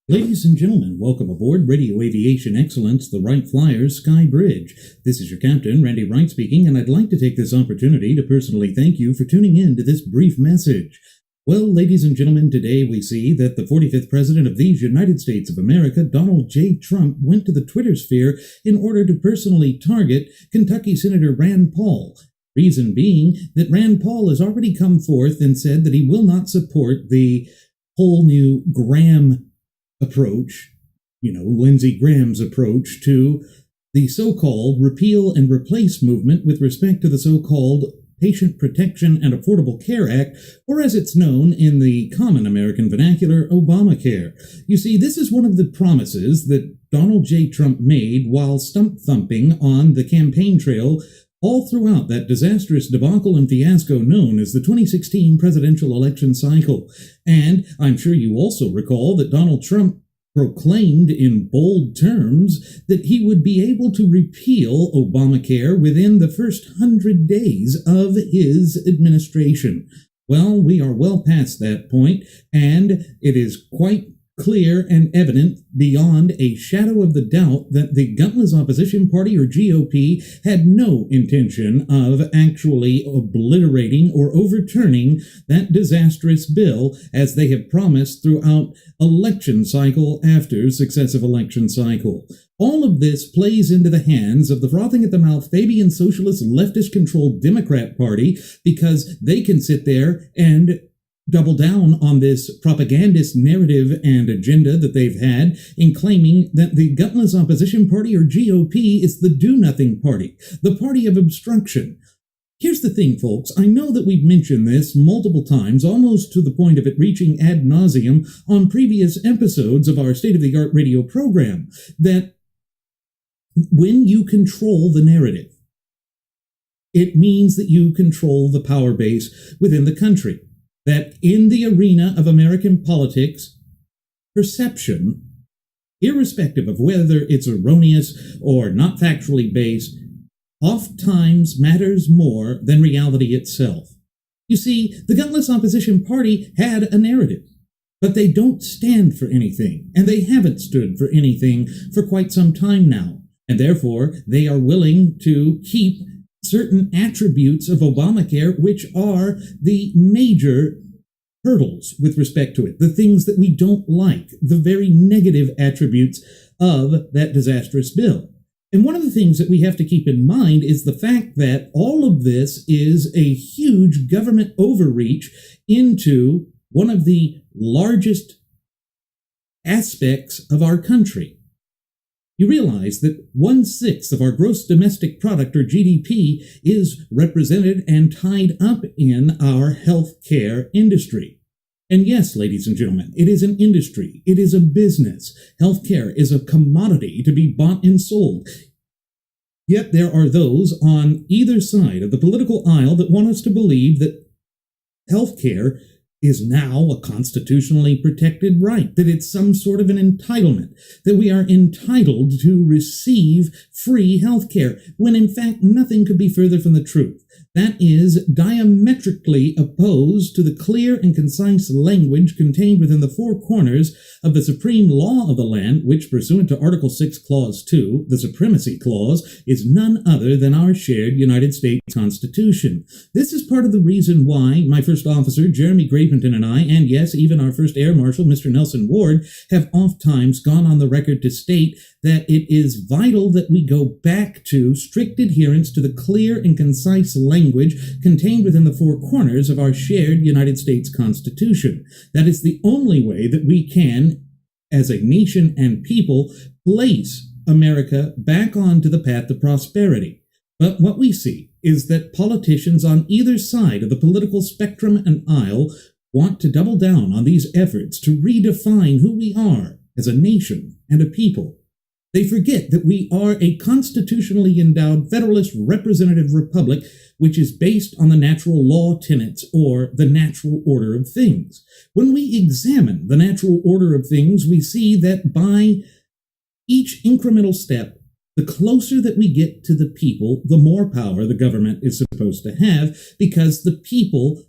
Ladies and gentlemen, welcome aboard Radio Aviation Excellence, the Wright Flyers Sky Bridge. This is your captain, Randy Wright speaking, and I'd like to take this opportunity to personally thank you for tuning in to this brief message. Well, ladies and gentlemen, today we see that the 45th President of these United States of America, Donald J. Trump, went to the Twitter sphere in order to personally target Kentucky Senator Rand Paul. Reason being that Rand Paul has already come forth and said that he will not support the whole new Graham approach, Lindsey Graham's approach to the so-called repeal and replace movement with respect to the so-called Patient Protection and Affordable Care Act, or as it's known in the common American vernacular, Obamacare. You see, this is one of the promises that Donald J. Trump made while stump thumping on the campaign trail all throughout that disastrous debacle and fiasco known as the 2016 presidential election cycle. And I'm sure you also recall that Donald Trump proclaimed in bold terms that he would be able to repeal Obamacare within the first 100 days of his administration. Well, we are well past that point, and it is quite clear and evident beyond a shadow of the doubt that the gutless opposition party, or GOP, had no intention of actually obliterating or overturning that disastrous bill as they have promised throughout election cycle after successive election cycle. All of this plays into the hands of the frothing at the mouth Fabian socialist leftist controlled Democrat Party because they can sit there and double down on this propagandist narrative and agenda that they've had in claiming that the gutless opposition party, or GOP, is the do-nothing party, the party of obstruction. Here's the thing, folks. I know that we've mentioned this multiple times, almost to the point of it reaching ad nauseum on previous episodes of our state-of-the-art radio program, that when you control the narrative, it means that you control the power base within the country. That in the arena of American politics, perception, irrespective of whether it's erroneous or not factually based, oftentimes matters more than reality itself. You see, the gutless opposition party had a narrative, but they don't stand for anything, and they haven't stood for anything for quite some time now, and therefore they are willing to keep certain attributes of Obamacare, which are the major hurdles with respect to it, the things that we don't like, the very negative attributes of that disastrous bill. And one of the things that we have to keep in mind is the fact that all of this is a huge government overreach into one of the largest aspects of our country. You realize that 1/6 of our gross domestic product, or GDP, is represented and tied up in our healthcare industry. And yes, ladies and gentlemen, it is an industry. It is a business. Healthcare is a commodity to be bought and sold. Yet there are those on either side of the political aisle that want us to believe that healthcare is now a constitutionally protected right, that it's some sort of an entitlement, that we are entitled to receive free health care, when in fact nothing could be further from the truth. That is diametrically opposed to the clear and concise language contained within the four corners of the supreme law of the land, which, pursuant to Article 6, Clause 2, the Supremacy Clause, is none other than our shared United States Constitution. This is part of the reason why my first officer, Jeremy Graventon, and I, and yes, even our first Air Marshal, Mr. Nelson Ward, have oft-times gone on the record to state that it is vital that we go back to strict adherence to the clear and concise language contained within the four corners of our shared United States Constitution. That is the only way that we can, as a nation and people, place America back onto the path to prosperity. But what we see is that politicians on either side of the political spectrum and aisle want to double down on these efforts to redefine who we are as a nation and a people. They forget that we are a constitutionally endowed federalist representative republic which is based on the natural law tenets, or the natural order of things. When we examine the natural order of things, we see that by each incremental step, the closer that we get to the people, the more power the government is supposed to have, because the people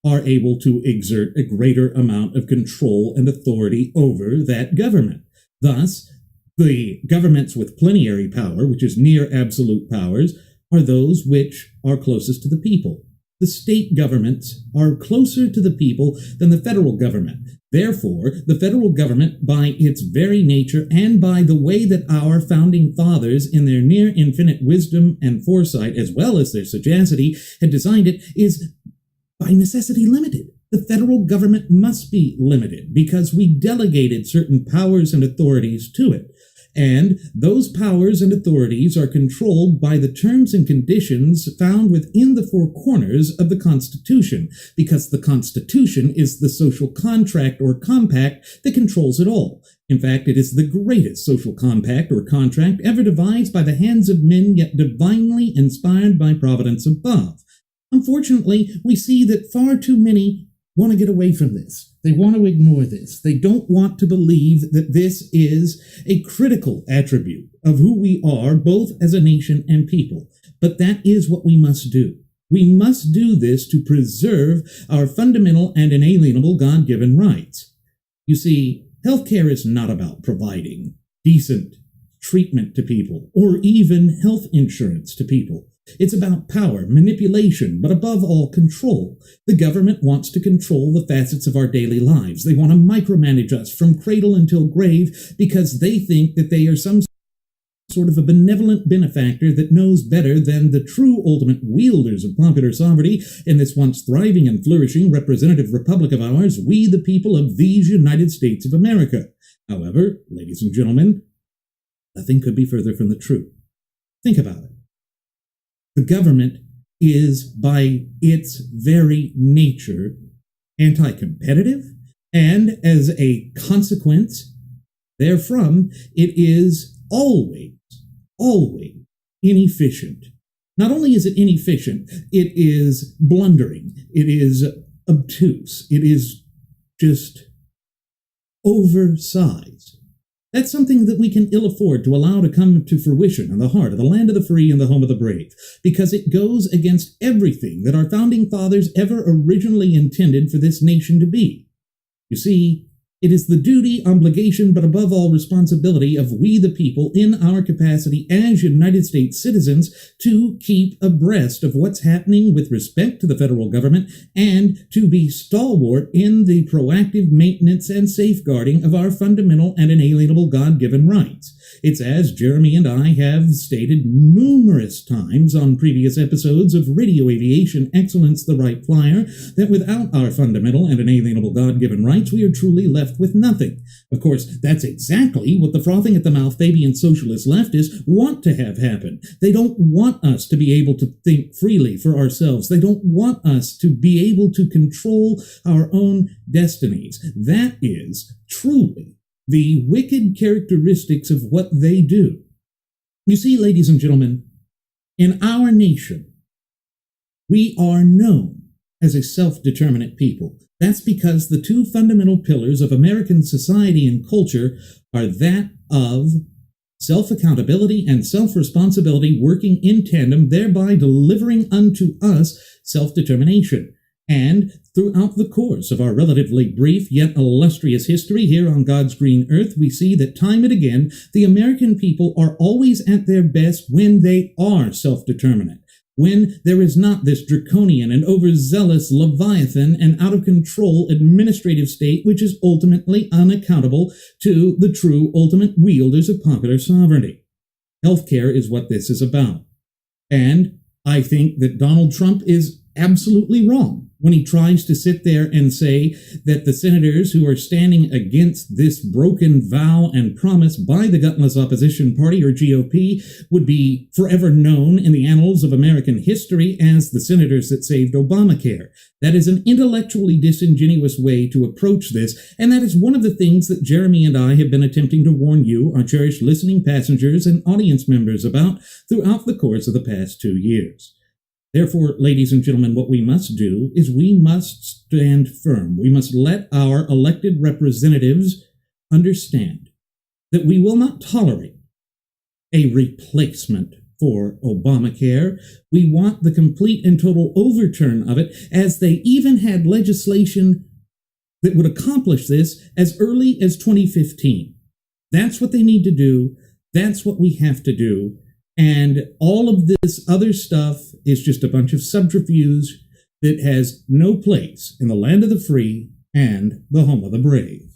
are able to exert a greater amount of control and authority over that government. Thus, the governments with plenary power, which is near absolute powers, are those which are closest to the people. The state governments are closer to the people than the federal government. Therefore, the federal government, by its very nature and by the way that our founding fathers, in their near infinite wisdom and foresight, as well as their sagacity, had designed it, is by necessity limited. The federal government must be limited because we delegated certain powers and authorities to it. And those powers and authorities are controlled by the terms and conditions found within the four corners of the Constitution, because the Constitution is the social contract or compact that controls it all. In fact, it is the greatest social compact or contract ever devised by the hands of men, yet divinely inspired by providence above. Unfortunately, we see that far too many want to get away from this. They want to ignore this. They don't want to believe that this is a critical attribute of who we are, both as a nation and people. But that is what we must do. We must do this to preserve our fundamental and inalienable God-given rights. You see, healthcare is not about providing decent treatment to people or even health insurance to people. It's about power, manipulation, but above all, control. The government wants to control the facets of our daily lives. They want to micromanage us from cradle until grave because they think that they are some sort of a benevolent benefactor that knows better than the true ultimate wielders of popular sovereignty in this once thriving and flourishing representative republic of ours, we the people of these United States of America. However, ladies and gentlemen, nothing could be further from the truth. Think about it. The government is, by its very nature, anti-competitive, and as a consequence therefrom, it is always inefficient. Not only is it inefficient, it is blundering, it is obtuse, it is just oversized. That's something that we can ill afford to allow to come to fruition in the heart of the land of the free and the home of the brave, because it goes against everything that our founding fathers ever originally intended for this nation to be. You see, it is the duty, obligation, but above all responsibility of we the people in our capacity as United States citizens to keep abreast of what's happening with respect to the federal government and to be stalwart in the proactive maintenance and safeguarding of our fundamental and inalienable God-given rights. It's as Jeremy and I have stated numerous times on previous episodes of Radio Aviation Excellence, the Wright Flyer, that without our fundamental and inalienable God-given rights, we are truly left with nothing. Of course, that's exactly what the frothing at the mouth Fabian socialist leftists want to have happen. They don't want us to be able to think freely for ourselves. They don't want us to be able to control our own destinies. That is truly the wicked characteristics of what they do. You see, ladies and gentlemen, in our nation, we are known as a self-determinate people. That's because the two fundamental pillars of American society and culture are that of self-accountability and self-responsibility working in tandem, thereby delivering unto us self-determination. And throughout the course of our relatively brief yet illustrious history here on God's green earth, we see that time and again, the American people are always at their best when they are self-determinate. When there is not this draconian and overzealous leviathan and out-of-control administrative state which is ultimately unaccountable to the true ultimate wielders of popular sovereignty. Healthcare is what this is about. And I think that Donald Trump is absolutely wrong when he tries to sit there and say that the senators who are standing against this broken vow and promise by the gutless opposition party, or GOP, would be forever known in the annals of American history as the senators that saved Obamacare. That is an intellectually disingenuous way to approach this, and that is one of the things that Jeremy and I have been attempting to warn you, our cherished listening passengers and audience members, about throughout the course of the past 2 years. Therefore, ladies and gentlemen, what we must do is we must stand firm. We must let our elected representatives understand that we will not tolerate a replacement for Obamacare. We want the complete and total overturn of it, as they even had legislation that would accomplish this as early as 2015. That's what they need to do. That's what we have to do. And all of this other stuff is just a bunch of subterfuge that has no place in the land of the free and the home of the brave.